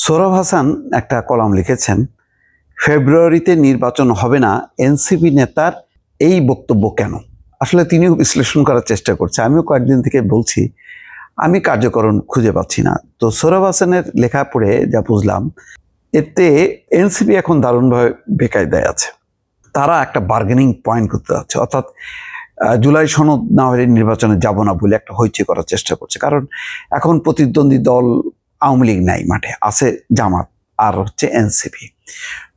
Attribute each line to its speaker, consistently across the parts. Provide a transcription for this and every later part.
Speaker 1: সোহরাব হাসান একটা কলাম লিখেছেন, ফেব্রুয়ারিতে নির্বাচন হবে না, এনসিপি নেতার এই বক্তব্য কেন? আসলে তিনিও বিশ্লেষণ করার চেষ্টা করছে। আমিও কয়েকদিন থেকে বলছি আমি কার্যকরণ খুঁজে পাচ্ছি না। তো সোহরাব হাসানের লেখা পড়ে যা বুঝলাম, এতে এনসিপি এখন দারুণভাবে বেকায়দায় আছে। তারা একটা বার্গেনিং পয়েন্ট করতে যাচ্ছে, অর্থাৎ জুলাই সনদ না হলে নির্বাচনে যাব না বলে একটা হইচই করার চেষ্টা করছে। কারণ এখন প্রতিদ্বন্দ্বী দল আওয়ামী লীগ নাই, মাঠে আছে জামাত আর হচ্ছে এনসিপি।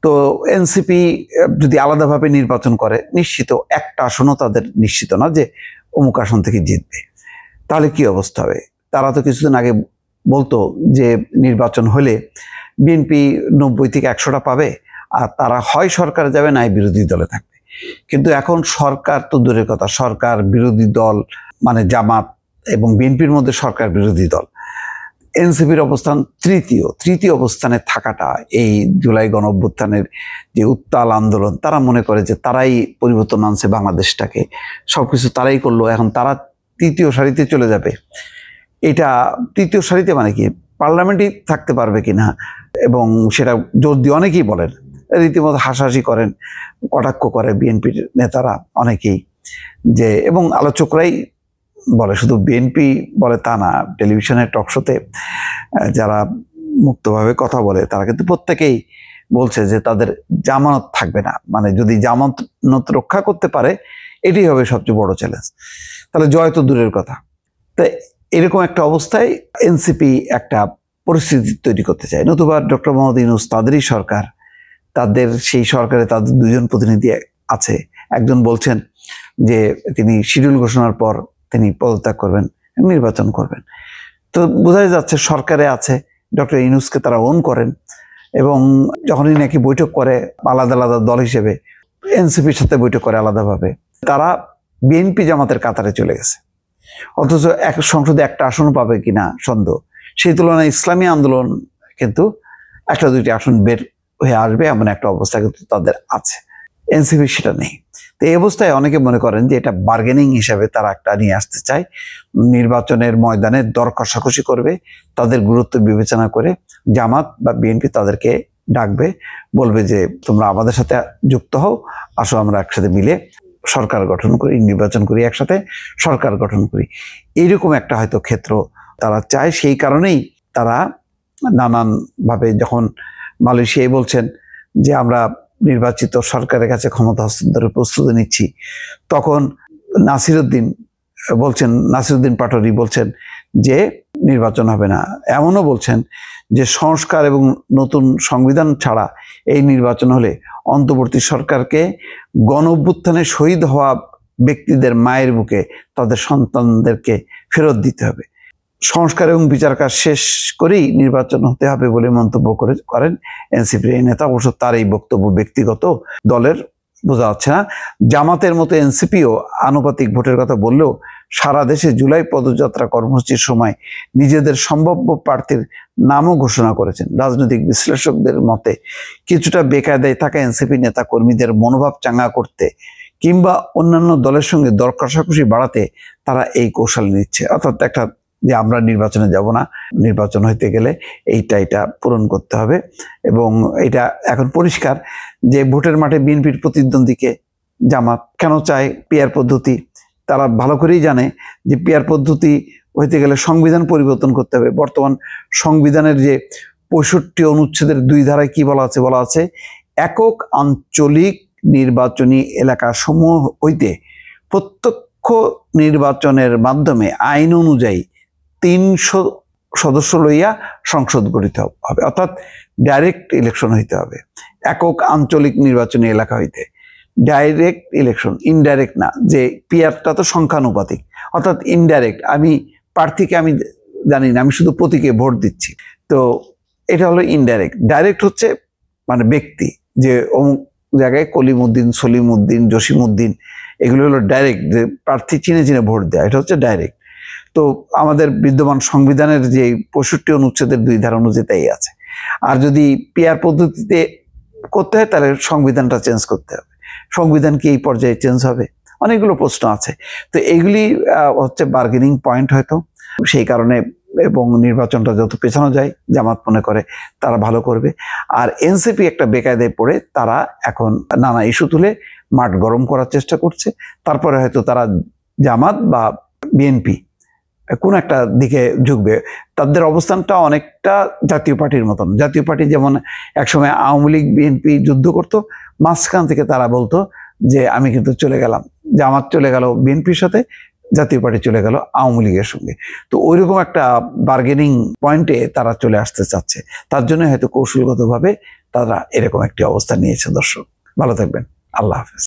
Speaker 1: তো এনসিপি যদি আলাদাভাবে নির্বাচন করে, নিশ্চিত একটা আসনও তাদের নিশ্চিত না যে অমুক আসন থেকে জিতবে। তাহলে কি অবস্থা হবে? তারা তো কিছুদিন আগে বলতো যে নির্বাচন হলে বিএনপি 90 থেকে 100টা পাবে, আর তারা হয় সরকারে যাবে নাই বিরোধী দলে থাকবে। কিন্তু এখন সরকার তো দূরের কথা, সরকার বিরোধী দল মানে জামাত এবং বিএনপির মধ্যে সরকার বিরোধী দল, এনসিপির অবস্থান তৃতীয় অবস্থানে থাকাটা, এই জুলাই গণঅভ্যুত্থানের যে উত্তাল আন্দোলন, তারা মনে করে যে তারাই পরিবর্তন আনছে বাংলাদেশটাকে, সবকিছু তারাই করলো, এখন তারা তৃতীয় সারিতে চলে যাবে। এটা তৃতীয় সারিতে মানে কি, পার্লামেন্টই থাকতে পারবে কিনা, এবং সেটা জোর দিয়ে অনেকেই বলেন, রীতিমতো হাসাহাসি করেন, কটাক্ষ করে বিএনপির নেতারা অনেকেই, যে এবং আলোচকরাই বলে, শুধু বিএনপি বলে তা না, টেলিভিশনের টকশোতে যারা মুক্তভাবে কথা বলে তারা কিন্তু প্রত্যেকেই বলছে যে তাদের জামানত থাকবে না, মানে যদি জামানত রক্ষা করতে পারে এটি হবে সবচেয়ে বড় চ্যালেঞ্জ, তাহলে জয় তো দূরের কথা। তাই এরকম একটা অবস্থায় এনসিপি একটা পরিস্থিতি তৈরি করতে চায়। নতুবা ডক্টর মোহাম্মদ ইউনূস তাদেরই সরকার, তাদের সেই সরকারে তাদের দুজন প্রতিনিধি আছে। একজন বলছেন যে তিনি শিডিউল ঘোষণার পর তিনি পদত্যাগ করবেন, নির্বাচন করবেন। তো বোঝাই যাচ্ছে সরকারে আছে, ডক্টর ইউনূসকে তারা ওন করেন, এবং যখনই নাকি বৈঠক করে আলাদা আলাদা দল হিসেবে, এনসিপির সাথে বৈঠক করে আলাদাভাবে, তারা বিএনপি জামাতের কাতারে চলে গেছে। অথচ এক সংসদে একটা আসন পাবে কিনা সন্দেহ। সেই তুলনায় ইসলামী আন্দোলন কিন্তু একটা দুইটি আসন বের হয়ে আসবে এমন একটা অবস্থা কিন্তু তাদের আছে, এনসিপি সেটা নেই। তো এই অবস্থায় অনেকে মনে করেন যে এটা বার্গেনিং হিসাবে তারা একটা নিয়ে আসতে চায়, নির্বাচনের ময়দানে দর কষাকষি করবে, তাদের গুরুত্ব বিবেচনা করে জামাত বা বিএনপি তাদেরকে ডাকবে, বলবে যে তোমরা আমাদের সাথে যুক্ত হও, আসো আমরা একসাথে মিলে সরকার গঠন করি, নির্বাচন করি, একসাথে সরকার গঠন করি। এইরকম একটা হয়তো ক্ষেত্র তারা চায়। সেই কারণেই তারা নানানভাবে, যখন মালয়েশিয়ায় বলছেন যে আমরা নির্বাচিত সরকারের কাছে ক্ষমতা হস্তান্তরের প্রস্তুতি নিচ্ছি, তখন নাসিরুদ্দিন পাটোয়ারি বলছেন যে নির্বাচন হবে না। এমনও বলছেন যে সংস্কার এবং নতুন সংবিধান ছাড়া এই নির্বাচন হলে অন্তর্বর্তী সরকারকে গণঅভ্যুত্থানে শহীদ হওয়া ব্যক্তিদের মায়ের বুকে তাদের সন্তানদেরকে ফেরত দিতে হবে। সংস্কার এবং বিচার কাজ শেষ করেই নির্বাচন হতে হবে বলে মন্তব্য করেন এনসিপির এই নেতা। অবশ্য তার এই বক্তব্য ব্যক্তিগত, দলের বোঝা যাচ্ছে না। জামাতের মতো এনসিপিও আনুপাতিক ভোটের কথা বললেও সারা দেশে জুলাই পদযাত্রা কর্মসূচির সময় নিজেদের সম্ভাব্য প্রার্থীর নামও ঘোষণা করেছেন। রাজনৈতিক বিশ্লেষকদের মতে কিছুটা বেকায়দায় থাকা এনসিপি নেতা কর্মীদের মনোভাব চাঙ্গা করতে কিংবা অন্যান্য দলের সঙ্গে দর কষাকষি বাড়াতে তারা এই কৌশল নিচ্ছে, অর্থাৎ একটা যে আমরা নির্বাচনে যাব না, নির্বাচন হইতে গেলে এইটা পূরণ করতে হবে। এবং এটা এখন পরিষ্কার যে ভোটের মাঠে বিএনপির প্রতিদ্বন্দ্বীকে জামাত কেন চায় পিআর পদ্ধতি। তারা ভালো করেই জানে যে পিআর পদ্ধতি হইতে গেলে সংবিধান পরিবর্তন করতে হবে। বর্তমান সংবিধানের যে 65 অনুচ্ছেদের 2 ধারায় কি বলা আছে, একক আঞ্চলিক নির্বাচনী এলাকা সমূহ হইতে প্রত্যক্ষ নির্বাচনের মাধ্যমে আইন অনুযায়ী 300 সদস্য লইয়া সংসদ গঠিত হবে, অর্থাৎ ডাইরেক্ট ইলেকশন হইতে হবে। একক আঞ্চলিক নির্বাচনী এলাকা হইতে ডাইরেক্ট ইলেকশন, ইনডাইরেক্ট না। যে পিআরটা তো সংখ্যানুপাতিক, অর্থাৎ ইনডাইরেক্ট, আমি প্রার্থীকে আমি জানি না, আমি শুধু প্রতীকে ভোট দিচ্ছি। তো এটা হলো ইনডাইরেক্ট। ডাইরেক্ট হচ্ছে মানে ব্যক্তি, যে অমুক জায়গায় কলিমউদ্দিন, সলিমউদ্দিন, জসিমউদ্দিন, এগুলো হলো ডাইরেক্ট, যে প্রার্থী চিনে ভোট দেয়, এটা হচ্ছে ডাইরেক্ট। তো আমাদের বিদ্যমান সংবিধানের যে 65 অনুচ্ছেদের 2 ধারা অনুযায়ী তাই আছে। আর যদি পিআর পদ্ধতিতে করতে হয় তাহলে সংবিধানটা চেঞ্জ করতে হবে। সংবিধান কি এই পর্যায়ে চেঞ্জ হবে? অনেকগুলো প্রশ্ন আছে। তো এইগুলি হচ্ছে বার্গেনিং পয়েন্ট হয়তো। সেই কারণে এবং নির্বাচনটা যত পেছানো যায় জামাত মনে করে তারা ভালো করবে। আর এনসিপি একটা বেকায়দায় পড়ে তারা এখন নানা ইস্যু তুলে মাঠ গরম করার চেষ্টা করছে। তারপরে হয়তো তারা জামাত বা বিএনপি কোন একটা দিকে ঝুঁকবে। তাদের অবস্থানটা অনেকটা জাতীয় পার্টির মতন। জাতীয় পার্টি যেমন একসময় আওয়ামী লীগ বিএনপি যুদ্ধ করতো, মাঝখান থেকে তারা বলতো যে আমি কিন্তু চলে গেলাম, জামাত চলে গেল বিএনপির সাথে, জাতীয় পার্টি চলে গেল আওয়ামী লীগের সঙ্গে। তো ওইরকম একটা বার্গেনিং পয়েন্টে তারা চলে আসতে চাচ্ছে। তার জন্য হয়তো কৌশলগতভাবে তারা এরকম একটি অবস্থা নিয়েছে। দর্শক ভালো থাকবেন, আল্লাহ হাফেজ।